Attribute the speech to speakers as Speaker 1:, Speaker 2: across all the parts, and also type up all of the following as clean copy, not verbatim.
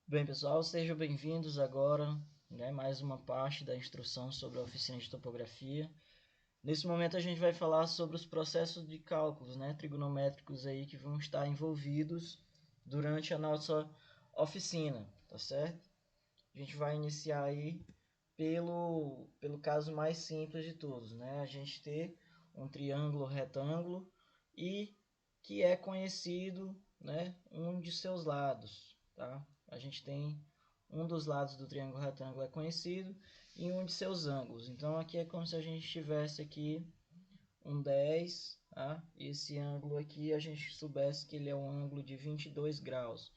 Speaker 1: Bem, pessoal, sejam bem-vindos agora, mais uma parte da instrução sobre a oficina de topografia. Nesse momento a gente vai falar sobre os processos de cálculos, trigonométricos aí que vão estar envolvidos durante a nossa oficina, tá certo? A gente vai iniciar aí pelo caso mais simples de todos, A gente ter um triângulo retângulo e que é conhecido, um de seus lados, tá? A gente tem um dos lados do triângulo retângulo é conhecido e um de seus ângulos. Então aqui é como se a gente tivesse aqui um 10, tá? E esse ângulo aqui a gente soubesse que ele é um ângulo de 22 graus.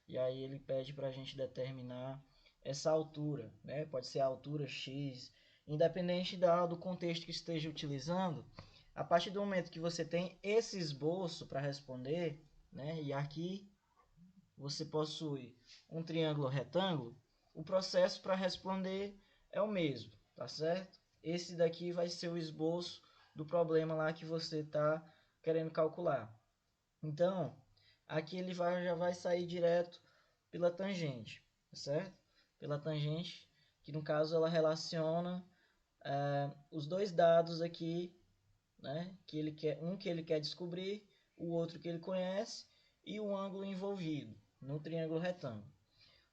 Speaker 1: E aí ele pede para a gente determinar essa altura, Pode ser a altura x, independente do contexto que esteja utilizando. A partir do momento que você tem esse esboço para responder, E aqui você possui um triângulo retângulo, o processo para responder é o mesmo, tá certo? Esse daqui vai ser o esboço do problema lá que você está querendo calcular. Então, aqui ele já vai sair direto pela tangente, certo? Pela tangente, que no caso ela relaciona os dois dados aqui, que ele quer, um que ele quer descobrir, o outro que ele conhece e o ângulo envolvido no triângulo retângulo.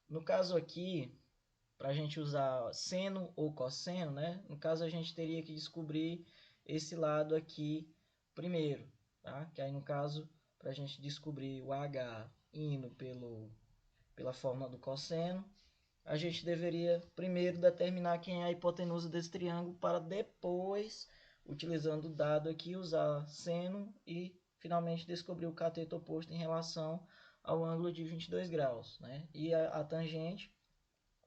Speaker 1: No caso aqui, para a gente usar seno ou cosseno, No caso a gente teria que descobrir esse lado aqui primeiro, tá? Que aí no caso, para a gente descobrir o h indo pela fórmula do cosseno, a gente deveria primeiro determinar quem é a hipotenusa desse triângulo para depois, utilizando o dado aqui, usar seno e finalmente descobrir o cateto oposto em relação ao ângulo de 22 graus, E a tangente,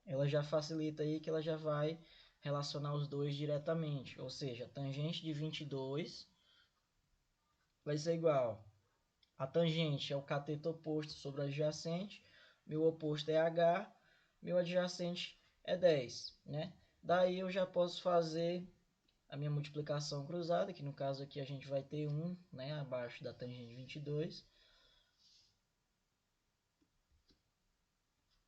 Speaker 1: ela já facilita aí que ela já vai relacionar os dois diretamente, ou seja, a tangente de 22 vai ser igual. A tangente é o cateto oposto sobre o adjacente, meu oposto é h, meu adjacente é 10, Daí eu já posso fazer a minha multiplicação cruzada, que no caso aqui a gente vai ter 1, abaixo da tangente de 22.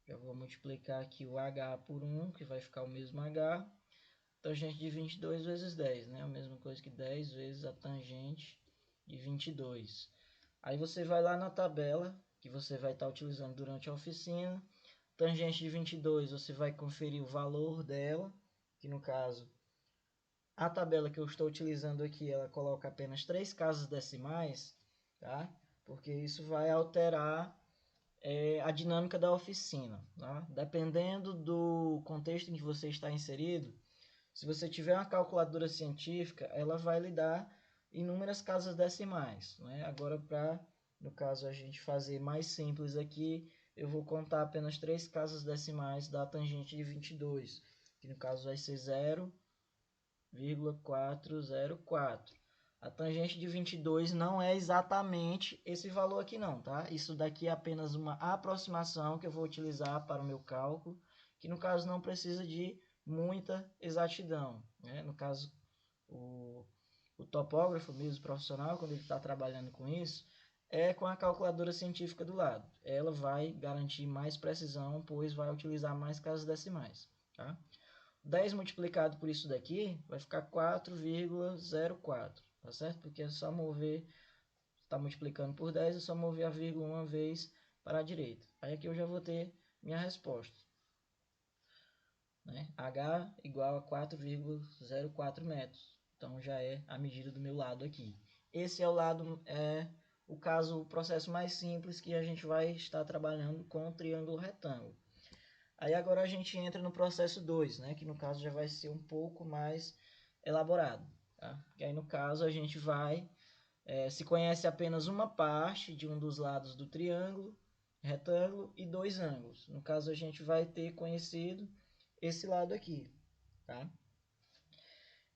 Speaker 1: Já vou multiplicar aqui o h por 1, que vai ficar o mesmo h. Tangente de 22 vezes 10, A mesma coisa que 10 vezes a tangente de 22. Aí você vai lá na tabela, que você vai estar utilizando durante a oficina. Tangente de 22, você vai conferir o valor dela, que no caso, a tabela que eu estou utilizando aqui, ela coloca apenas 3 casas decimais, tá? Porque isso vai alterar a dinâmica da oficina, tá? Dependendo do contexto em que você está inserido, se você tiver uma calculadora científica, ela vai lhe dar inúmeras casas decimais, Agora, no caso, a gente fazer mais simples aqui, eu vou contar apenas 3 casas decimais da tangente de 22, que no caso vai ser 0,404. A tangente de 22 não é exatamente esse valor aqui não, tá? Isso daqui é apenas uma aproximação que eu vou utilizar para o meu cálculo, que no caso não precisa de muita exatidão, No caso, o topógrafo mesmo profissional, quando ele está trabalhando com isso, é com a calculadora científica do lado. Ela vai garantir mais precisão, pois vai utilizar mais casas decimais, tá? 10 multiplicado por isso daqui vai ficar 4,04, tá certo? Porque é só mover, está multiplicando por 10, é só mover a vírgula uma vez para a direita. Aí aqui eu já vou ter minha resposta, H igual a 4,04 metros. Então já é a medida do meu lado aqui. Esse é o caso, o processo mais simples que a gente vai estar trabalhando com o triângulo retângulo. Aí agora a gente entra no processo 2, que no caso já vai ser um pouco mais elaborado, tá? E aí no caso a gente vai, se conhece apenas uma parte de um dos lados do triângulo, retângulo e dois ângulos. No caso a gente vai ter conhecido esse lado aqui, tá?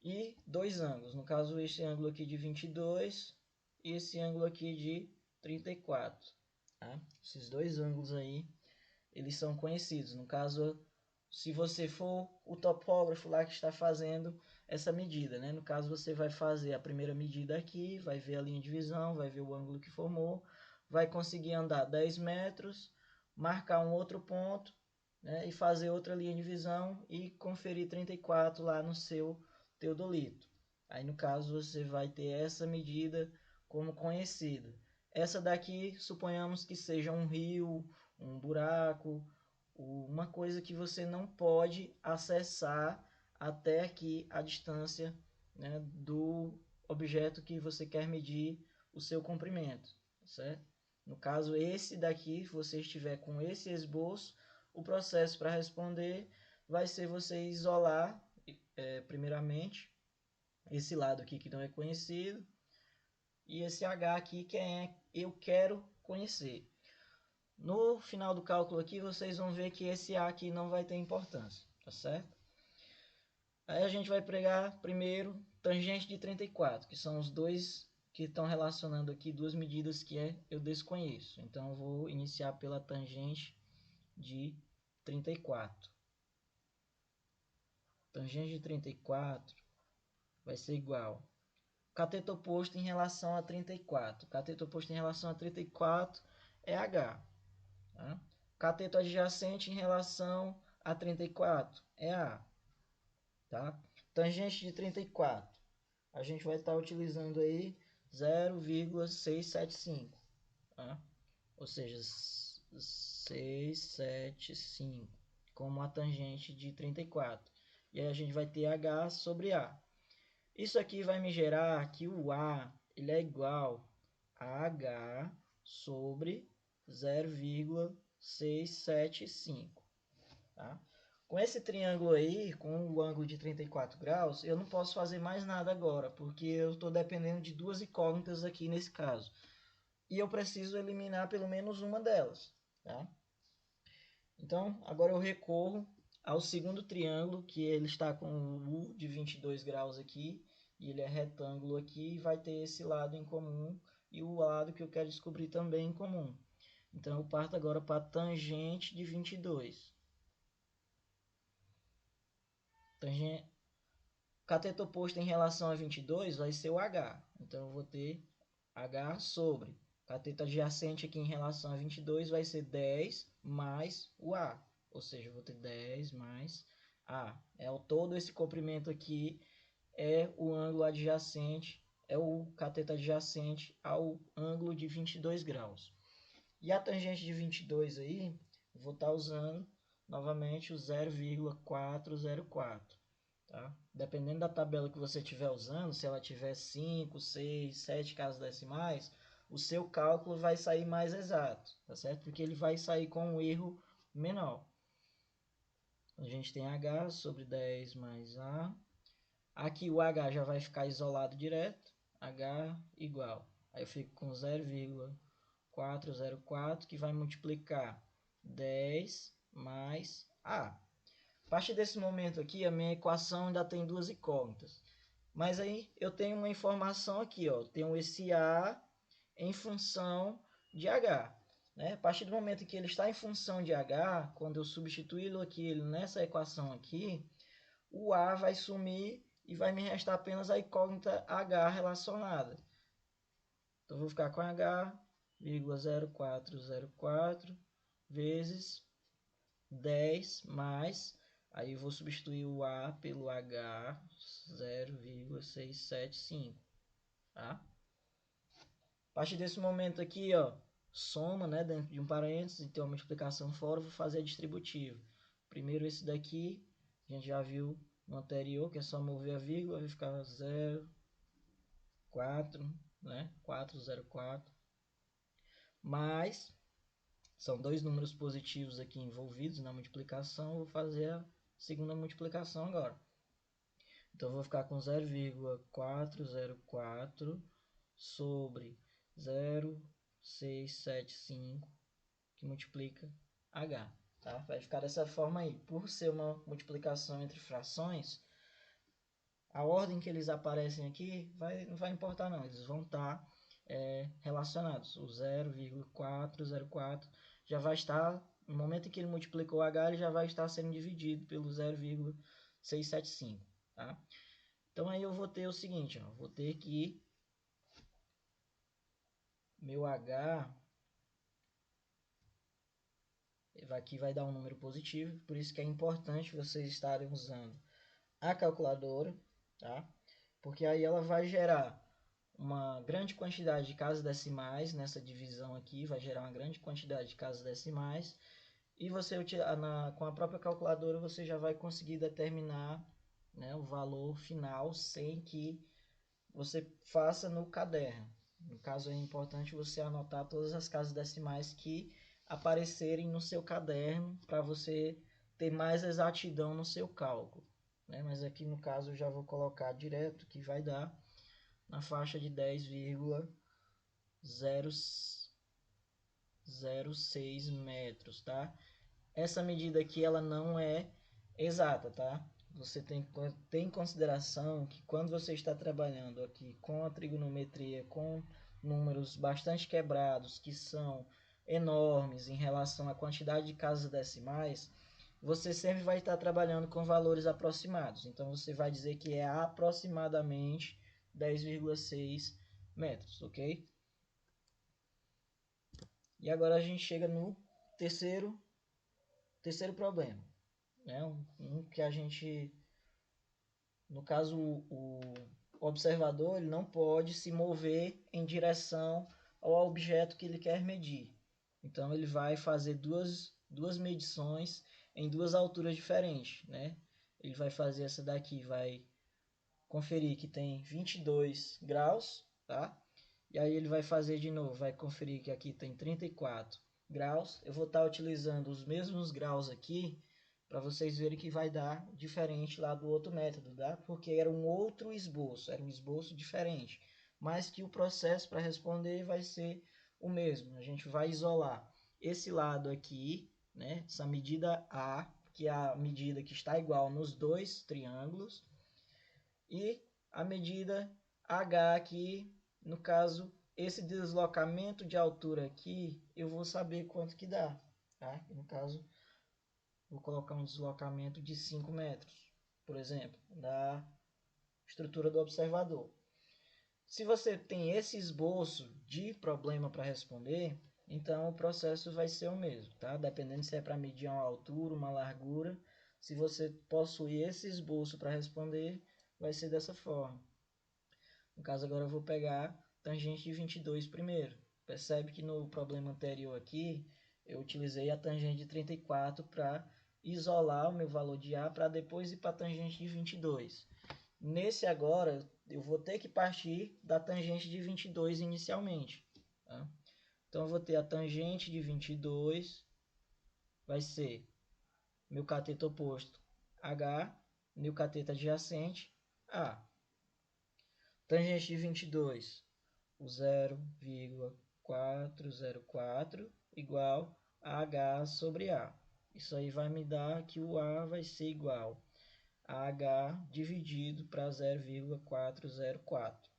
Speaker 1: E dois ângulos, no caso esse ângulo aqui de 22 e esse ângulo aqui de 34, tá? Esses dois ângulos aí, eles são conhecidos. No caso, se você for o topógrafo lá que está fazendo essa medida, No caso, você vai fazer a primeira medida aqui, vai ver a linha de visão, vai ver o ângulo que formou, vai conseguir andar 10 metros, marcar um outro ponto, né, e fazer outra linha de visão e conferir 34 lá no seu teodolito. Aí no caso você vai ter essa medida como conhecida. Essa daqui, suponhamos que seja um rio, um buraco, uma coisa que você não pode acessar até aqui a distância, né, do objeto que você quer medir o seu comprimento, certo? No caso, esse daqui, se você estiver com esse esboço, o processo para responder vai ser você isolar, primeiramente, esse lado aqui que não é conhecido, e esse H aqui que eu quero conhecer. No final do cálculo aqui, vocês vão ver que esse A aqui não vai ter importância, tá certo? Aí a gente vai pregar primeiro tangente de 34, que são os dois que estão relacionando aqui duas medidas que eu desconheço. Então eu vou iniciar pela tangente de 34. Tangente de 34 vai ser igual cateto oposto em relação a 34. Cateto oposto em relação a 34 é H. Tá? Cateto adjacente em relação a 34 é A. Tá? Tangente de 34. A gente vai estar utilizando aí 0,675. Tá? Ou seja, 675 como a tangente de 34. E aí a gente vai ter H sobre A. Isso aqui vai me gerar que o A ele é igual a H sobre 0,675. Tá? Com esse triângulo aí, com o ângulo de 34 graus, eu não posso fazer mais nada agora, porque eu estou dependendo de duas incógnitas aqui nesse caso. E eu preciso eliminar pelo menos uma delas. Tá? Então, agora eu recorro ao segundo triângulo, que ele está com o U de 22 graus aqui, e ele é retângulo aqui, e vai ter esse lado em comum, e o lado que eu quero descobrir também em comum. Então, eu parto agora para a tangente de 22. Tangente... Cateto oposto em relação a 22 vai ser o H. Então, eu vou ter H sobre. Cateto adjacente aqui em relação a 22 vai ser 10 mais o A. Ou seja, eu vou ter 10 mais A. Todo esse comprimento aqui é o ângulo adjacente, é o cateto adjacente ao ângulo de 22 graus. E a tangente de 22 aí, eu vou estar usando novamente o 0,404. Tá? Dependendo da tabela que você estiver usando, se ela tiver 5, 6, 7 casas decimais, o seu cálculo vai sair mais exato, tá certo? Porque ele vai sair com um erro menor. A gente tem H sobre 10 mais A. Aqui o H já vai ficar isolado direto. H igual. Aí eu fico com 0,404 que vai multiplicar 10 mais A. A partir desse momento aqui, a minha equação ainda tem duas incógnitas. Mas aí eu tenho uma informação aqui, ó. Tenho esse A em função de H. Né? A partir do momento que ele está em função de H, quando eu substituí-lo aqui nessa equação aqui, o A vai sumir e vai me restar apenas a incógnita H relacionada. Então, eu vou ficar com H,0404 vezes 10 mais, aí eu vou substituir o A pelo H 0,675. Tá? A partir desse momento aqui, ó, soma, né, dentro de um parênteses, então a multiplicação fora, vou fazer a distributiva. Primeiro esse daqui, a gente já viu no anterior, que é só mover a vírgula, vai ficar 0,4, né, 404, mais, são dois números positivos aqui envolvidos na multiplicação, vou fazer a segunda multiplicação agora. Então, eu vou ficar com 0,404 sobre 0,675, que multiplica H. Tá? Vai ficar dessa forma aí. Por ser uma multiplicação entre frações, a ordem que eles aparecem aqui não vai importar não. Eles vão estar relacionados. O 0,404 já vai estar, no momento em que ele multiplicou H, ele já vai estar sendo dividido pelo 0,675. Tá? Então aí eu vou ter o seguinte, ó, vou ter que meu H aqui vai dar um número positivo, por isso que é importante vocês estarem usando a calculadora, tá? Porque aí ela vai gerar uma grande quantidade de casas decimais nessa divisão aqui, vai gerar uma grande quantidade de casas decimais, e você com a própria calculadora você já vai conseguir determinar, né, o valor final sem que você faça no caderno. No caso é importante você anotar todas as casas decimais que aparecerem no seu caderno para você ter mais exatidão no seu cálculo, né? Mas aqui no caso eu já vou colocar direto que vai dar na faixa de 10,006 metros, tá? Essa medida aqui ela não é exata, tá? Você tem que ter em consideração que quando você está trabalhando aqui com a trigonometria, com números bastante quebrados, que são enormes em relação à quantidade de casas decimais, você sempre vai estar trabalhando com valores aproximados. Então você vai dizer que é aproximadamente 10,6 metros, ok? E agora a gente chega no terceiro problema, né? Um que a gente, no caso, o observador ele não pode se mover em direção ao objeto que ele quer medir. Então ele vai fazer duas medições em duas alturas diferentes, né? Ele vai fazer essa daqui, vai conferir que tem 22 graus, tá? E aí ele vai fazer de novo, vai conferir que aqui tem 34 graus. Eu vou estar utilizando os mesmos graus aqui para vocês verem que vai dar diferente lá do outro método, tá? Porque era um outro esboço, era um esboço diferente, mas que o processo para responder vai ser o mesmo. A gente vai isolar esse lado aqui, né? Essa medida A, que é a medida que está igual nos dois triângulos, e a medida H aqui, no caso, esse deslocamento de altura aqui, eu vou saber quanto que dá, tá? No caso, vou colocar um deslocamento de 5 metros, por exemplo, da estrutura do observador. Se você tem esse esboço de problema para responder, então o processo vai ser o mesmo, tá? Dependendo se é para medir uma altura, uma largura, se você possuir esse esboço para responder, vai ser dessa forma. No caso, agora eu vou pegar tangente de 22 primeiro. Percebe que no problema anterior aqui, eu utilizei a tangente de 34 para isolar o meu valor de A para depois ir para a tangente de 22. Nesse agora, eu vou ter que partir da tangente de 22 inicialmente. Tá? Então, eu vou ter a tangente de 22, vai ser meu cateto oposto H, meu cateto adjacente A. Tangente de 22, o 0,404 igual a H sobre A. Isso aí vai me dar que o A vai ser igual a H dividido para 0,404.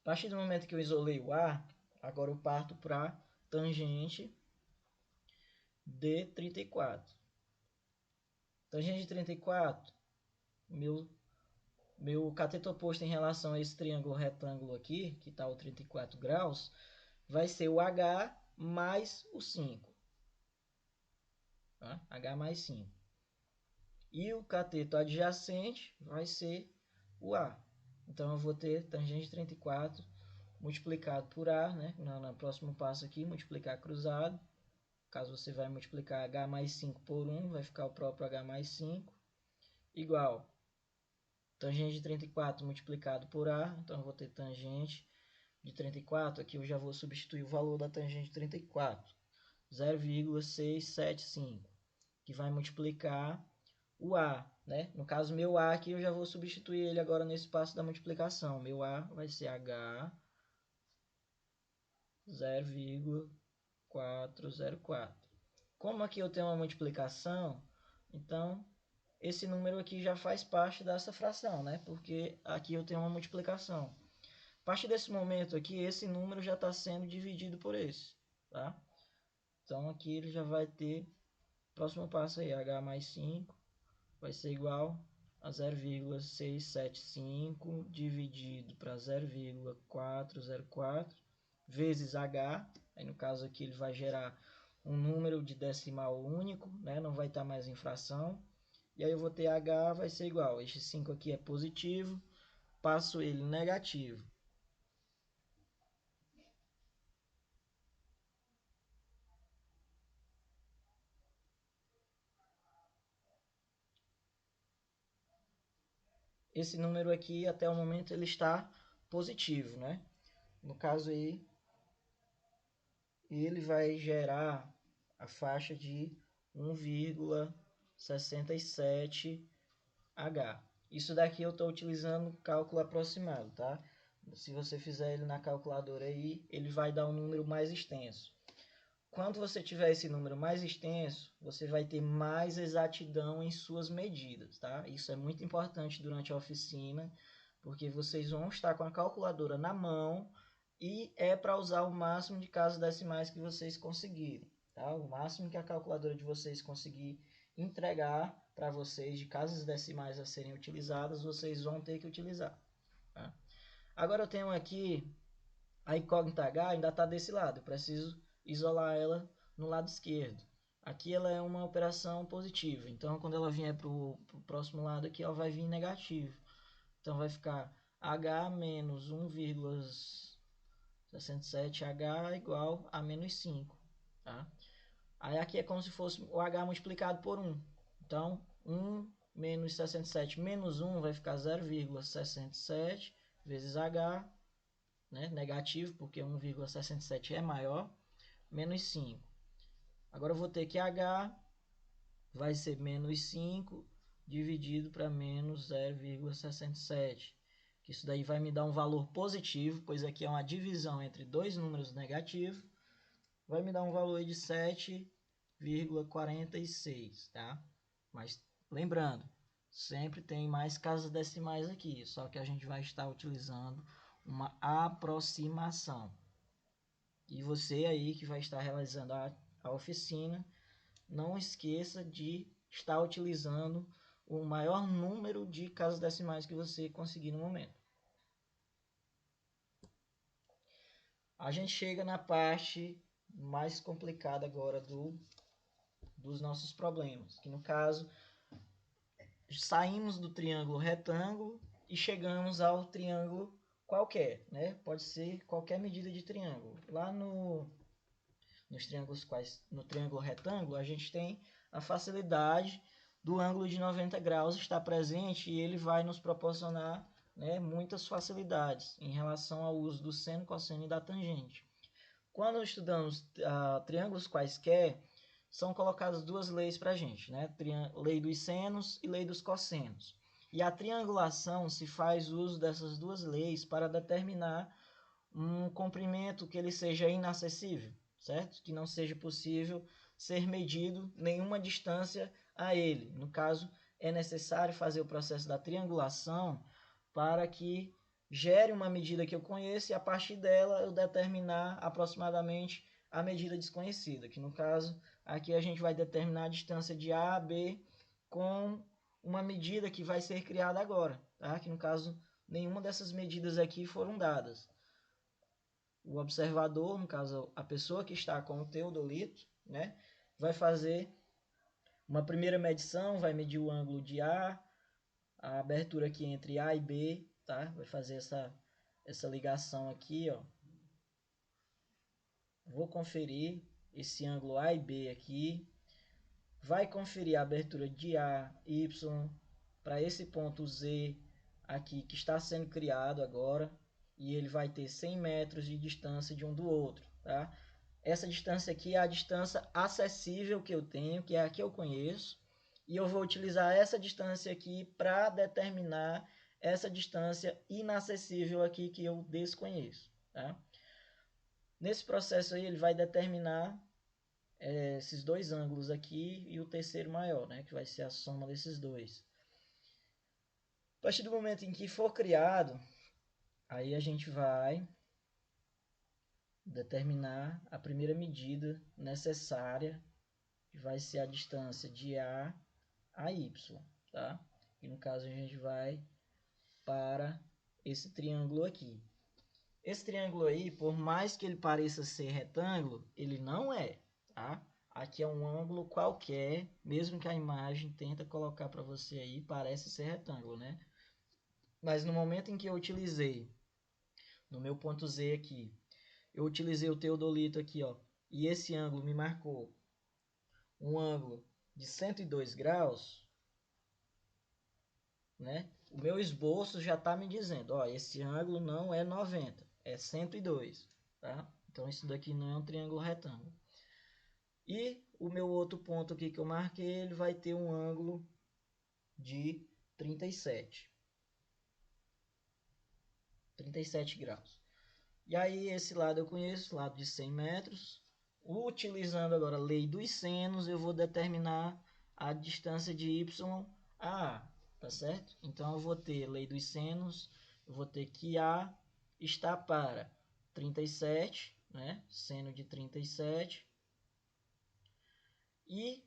Speaker 1: A partir do momento que eu isolei o A, agora eu parto para tangente de 34. Tangente de 34, meu cateto oposto em relação a esse triângulo retângulo aqui, que está o 34 graus, vai ser o H mais o 5. Tá? H mais 5. E o cateto adjacente vai ser o A. Então eu vou ter tangente de 34 multiplicado por A, né? No próximo passo aqui, multiplicar cruzado. Caso você vai multiplicar H mais 5 por 1, vai ficar o próprio H mais 5, igual tangente de 34 multiplicado por A. Então eu vou ter tangente de 34, aqui eu já vou substituir o valor da tangente de 34, 0,675, que vai multiplicar o A, né? No caso, meu A aqui eu já vou substituir ele agora nesse passo da multiplicação. Meu A vai ser H 0,404. Como aqui eu tenho uma multiplicação, então esse número aqui já faz parte dessa fração, né? Porque aqui eu tenho uma multiplicação. A partir desse momento aqui, esse número já está sendo dividido por esse, tá? Então aqui ele já vai ter, próximo passo aí, H mais 5 vai ser igual a 0,675 dividido para 0,404 vezes H, Aí no caso aqui ele vai gerar um número de decimal único, né? Não vai estar mais em fração. E aí eu vou ter h vai ser igual, este 5 aqui é positivo, passo ele negativo. Esse número aqui, até o momento, ele está positivo, né? No caso aí, ele vai gerar a faixa de 1,67 H. Isso daqui eu estou utilizando cálculo aproximado, tá? Se você fizer ele na calculadora aí, ele vai dar um número mais extenso. Quando você tiver esse número mais extenso, você vai ter mais exatidão em suas medidas, tá? Isso é muito importante durante a oficina, porque vocês vão estar com a calculadora na mão e é para usar o máximo de casas decimais que vocês conseguirem, tá? O máximo que a calculadora de vocês conseguir entregar para vocês de casas decimais a serem utilizadas, vocês vão ter que utilizar, tá? Agora eu tenho aqui a incógnita H ainda está desse lado, eu preciso isolar ela no lado esquerdo. Aqui ela é uma operação positiva, então quando ela vier para o próximo lado aqui, ela vai vir negativo. Então vai ficar H menos 1,67H igual a menos 5. Tá? Aí aqui é como se fosse o H multiplicado por 1. Então 1 menos 67 menos 1 vai ficar 0,67 vezes H, né, negativo, porque 1,67 é maior, menos 5. Agora eu vou ter que H vai ser menos 5 dividido para menos 0,67. Isso daí vai me dar um valor positivo, pois aqui é uma divisão entre dois números negativos. Vai me dar um valor de 7,46, tá? Mas lembrando, sempre tem mais casas decimais aqui, só que a gente vai estar utilizando uma aproximação. E você aí que vai estar realizando a oficina, não esqueça de estar utilizando o maior número de casas decimais que você conseguir no momento. A gente chega na parte mais complicada agora dos nossos problemas, que no caso saímos do triângulo retângulo e chegamos ao triângulo qualquer, né? Pode ser qualquer medida de triângulo. Lá nos triângulos no triângulo retângulo, a gente tem a facilidade do ângulo de 90 graus estar presente e ele vai nos proporcionar, né, muitas facilidades em relação ao uso do seno, cosseno e da tangente. Quando estudamos triângulos quaisquer, são colocadas duas leis para a gente, né? Lei dos senos e lei dos cossenos. E a triangulação se faz uso dessas duas leis para determinar um comprimento que ele seja inacessível, certo? Que não seja possível ser medido nenhuma distância a ele. No caso, é necessário fazer o processo da triangulação para que gere uma medida que eu conheço e a partir dela eu determinar aproximadamente a medida desconhecida, que no caso aqui a gente vai determinar a distância de A a B com uma medida que vai ser criada agora, tá? Que no caso nenhuma dessas medidas aqui foram dadas. O observador, no caso a pessoa que está com o teodolito, né, vai fazer uma primeira medição, vai medir o ângulo de A, a abertura aqui entre A e B, tá? Vai fazer essa ligação aqui, ó. Vou conferir esse ângulo A e B aqui. Vai conferir a abertura de A, Y, para esse ponto Z aqui que está sendo criado agora. E ele vai ter 100 metros de distância de um do outro, tá? Essa distância aqui é a distância acessível que eu tenho, que é a que eu conheço. E eu vou utilizar essa distância aqui para determinar essa distância inacessível aqui que eu desconheço, tá? Nesse processo aí ele vai determinar esses dois ângulos aqui e o terceiro maior, né, que vai ser a soma desses dois. A partir do momento em que for criado, aí a gente vai determinar a primeira medida necessária, que vai ser a distância de A a Y, tá? E no caso a gente vai para esse triângulo aqui. Esse triângulo aí, por mais que ele pareça ser retângulo, ele não é, tá? Aqui é um ângulo qualquer, mesmo que a imagem tenta colocar para você aí, parece ser retângulo, né? Mas no momento em que eu utilizei, no meu ponto Z aqui, eu utilizei o teodolito aqui, ó, e esse ângulo me marcou um ângulo de 102 graus, né? O meu esboço já está me dizendo, ó, esse ângulo não é 90, é 102, tá? Então isso daqui não é um triângulo retângulo. E o meu outro ponto aqui que eu marquei, ele vai ter um ângulo de 37 graus. E aí esse lado eu conheço, lado de 100 metros. Utilizando agora a lei dos senos, eu vou determinar a distância de y a A, tá certo? Então eu vou ter lei dos senos, eu vou ter que A está para 37, né? Seno de 37. E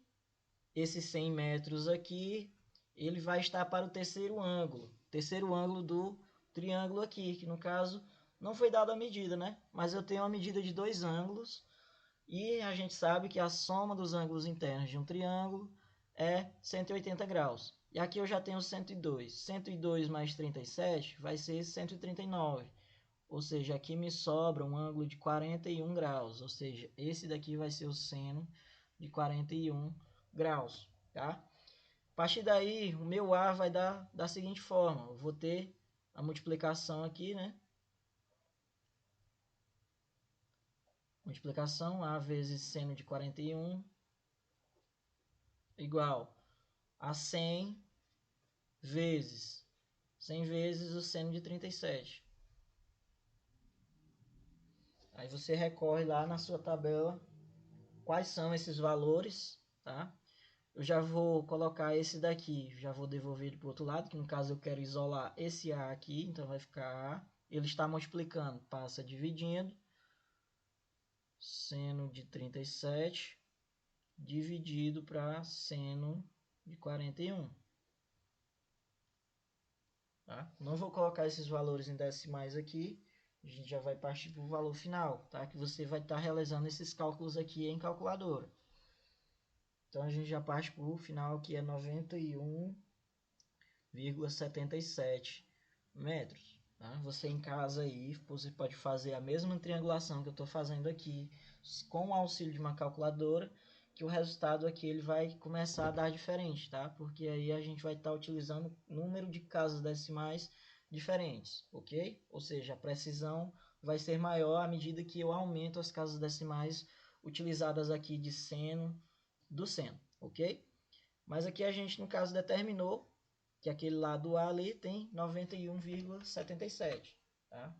Speaker 1: esses 100 metros aqui, ele vai estar para o terceiro ângulo do triângulo aqui, que no caso não foi dada a medida, né? Mas eu tenho uma medida de dois ângulos, e a gente sabe que a soma dos ângulos internos de um triângulo é 180 graus. E aqui eu já tenho 102. 102 mais 37 vai ser 139. Ou seja, aqui me sobra um ângulo de 41 graus. Ou seja, esse daqui vai ser o seno de 41 graus. Tá? A partir daí, o meu A vai dar da seguinte forma. Eu vou ter a multiplicação aqui, né? Multiplicação A vezes seno de 41 igual a 100 vezes o seno de 37. Aí você recorre lá na sua tabela quais são esses valores, tá? Eu já vou colocar esse daqui, já vou devolver ele para o outro lado, que no caso eu quero isolar esse A aqui, então vai ficar A. Ele está multiplicando, passa dividindo. Seno de 37 dividido para seno de 41. Tá? Não vou colocar esses valores em decimais aqui, a gente já vai partir para o valor final, tá? Que você vai estar realizando esses cálculos aqui em calculadora. Então a gente já parte para o final, que é 91,77 metros. Tá? Você em casa aí, você pode fazer a mesma triangulação que eu estou fazendo aqui, com o auxílio de uma calculadora, que o resultado aqui ele vai começar a dar diferente, tá? Porque aí a gente vai estar utilizando número de casas decimais diferentes, ok? Ou seja, a precisão vai ser maior à medida que eu aumento as casas decimais utilizadas aqui de seno do seno, ok? Mas aqui a gente, no caso, determinou que aquele lado A ali tem 91,77, tá?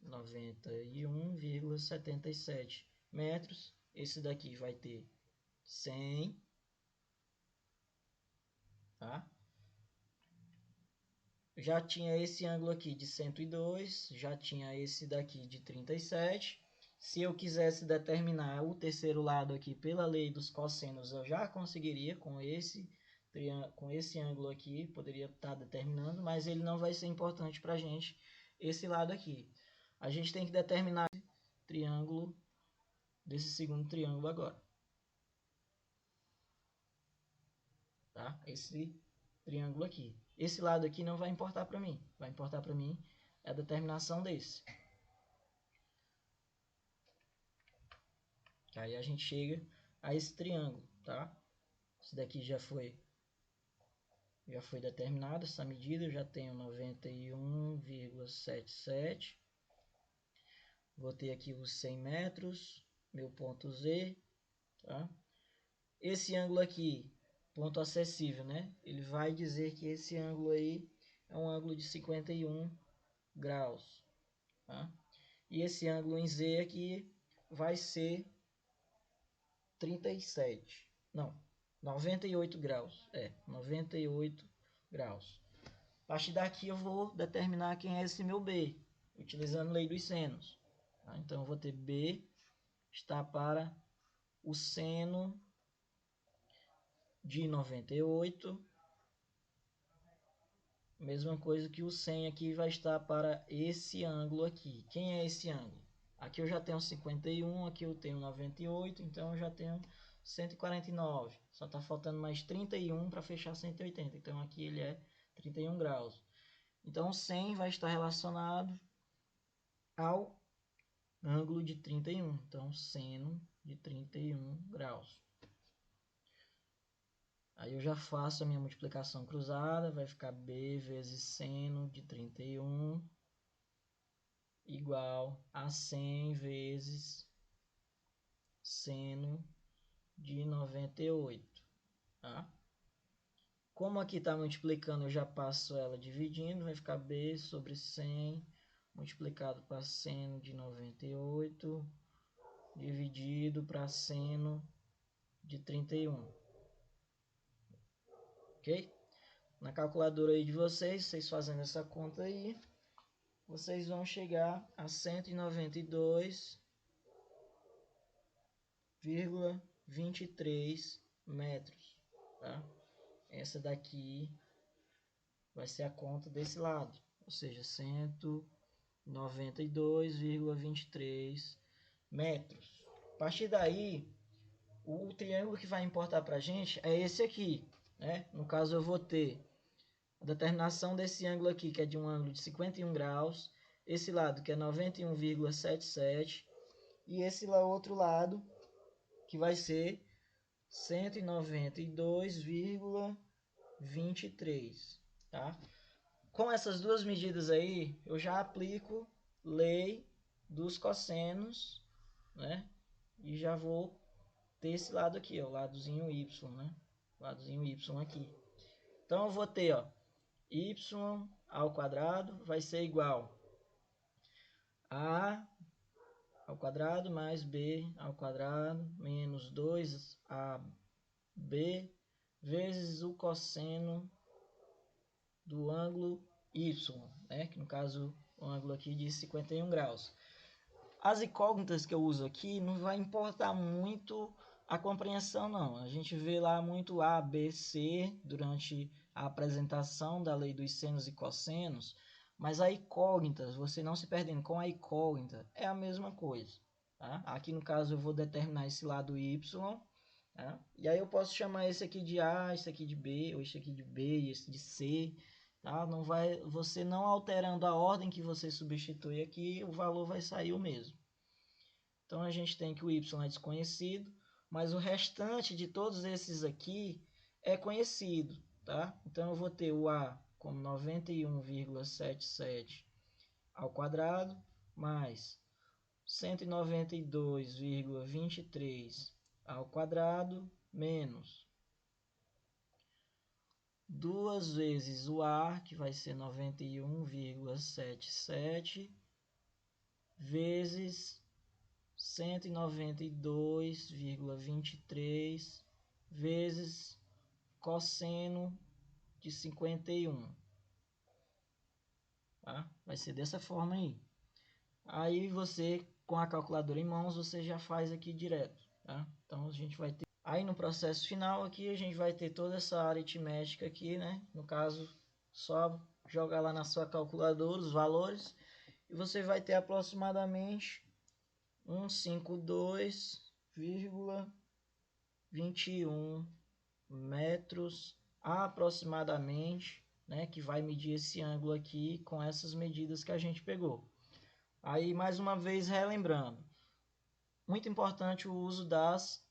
Speaker 1: 91,77 metros. Esse daqui vai ter 100, tá? Já tinha esse ângulo aqui de 102, já tinha esse daqui de 37. Se eu quisesse determinar o terceiro lado aqui pela lei dos cossenos, eu já conseguiria com esse ângulo aqui, poderia estar determinando, mas ele não vai ser importante para a gente, esse lado aqui. A gente tem que determinar esse triângulo, desse segundo triângulo agora. Tá? Esse triângulo aqui. Esse lado aqui não vai importar para mim. Vai importar para mim é a determinação desse. Aí a gente chega a esse triângulo, tá? Esse daqui já foi determinado, essa medida. Eu já tenho 91,77. Vou ter aqui os 100 metros, meu ponto Z, tá? Esse ângulo aqui, ponto acessível, né? Ele vai dizer que esse ângulo aí é um ângulo de 51 graus, tá? E esse ângulo em Z aqui vai ser 37, não, 98 graus, 98 graus. A partir daqui eu vou determinar quem é esse meu B, utilizando a lei dos senos. Tá? Então eu vou ter B está para o seno de 98 Mesma coisa que o 100 aqui vai estar para esse ângulo aqui. Quem é esse ângulo? Aqui eu já tenho 51, aqui eu tenho 98, então eu já tenho 149. Só está faltando mais 31 para fechar 180. Então aqui ele é 31 graus. Então 100 vai estar relacionado ao ângulo de 31. Então seno de 31 graus. Aí eu já faço a minha multiplicação cruzada, vai ficar B vezes seno de 31 igual a 100 vezes seno de 98, tá? Como aqui está multiplicando, eu já passo ela dividindo, vai ficar B sobre 100 multiplicado para seno de 98 dividido para seno de 31. Ok? Na calculadora aí de vocês fazendo essa conta aí, vocês vão chegar a 192,23 metros, tá? Essa daqui vai ser a conta desse lado, ou seja, 192,23 metros. A partir daí, o triângulo que vai importar para a gente é esse aqui, né? No caso, eu vou ter a determinação desse ângulo aqui, que é de um ângulo de 51 graus, esse lado que é 91,77 e esse lá outro lado que vai ser 192,23, tá? Com essas duas medidas aí, eu já aplico lei dos cossenos, né? E já vou ter esse lado aqui, ó, o ladozinho y, né? Ladozinho y aqui. Então eu vou ter, ó, y ao quadrado vai ser igual a ao quadrado mais b ao quadrado menos 2ab vezes o cosseno do ângulo y, né? Que no caso o ângulo aqui de 51 graus. As incógnitas que eu uso aqui não vai importar muito a compreensão não. A gente vê lá muito A, B, C durante a apresentação da lei dos senos e cossenos, mas a incógnita, você não se perdendo com a incógnita, é a mesma coisa. Tá? Aqui no caso eu vou determinar esse lado y, tá? E aí eu posso chamar esse aqui de A, esse aqui de B, ou esse aqui de B e esse de C. Tá? Não vai, você não alterando a ordem que você substitui aqui, o valor vai sair o mesmo. Então a gente tem que o y é desconhecido, mas o restante de todos esses aqui é conhecido, tá? Então eu vou ter o a como 91,77 ao quadrado mais 192,23 ao quadrado menos 2 vezes o a, que vai ser 91,77 vezes 192,23 vezes cosseno de 51. Tá? Vai ser dessa forma aí. Aí você, com a calculadora em mãos, você já faz aqui direto. Tá? Então a gente vai ter... Aí no processo final aqui a gente vai ter toda essa aritmética aqui, né? No caso, só jogar lá na sua calculadora os valores e você vai ter aproximadamente 152,21 metros aproximadamente, né, que vai medir esse ângulo aqui com essas medidas que a gente pegou. Aí mais uma vez relembrando, muito importante o uso das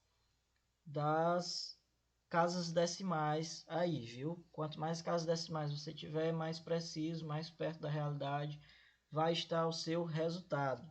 Speaker 1: casas decimais aí, viu? Quanto mais casas decimais você tiver, mais preciso, mais perto da realidade vai estar o seu resultado.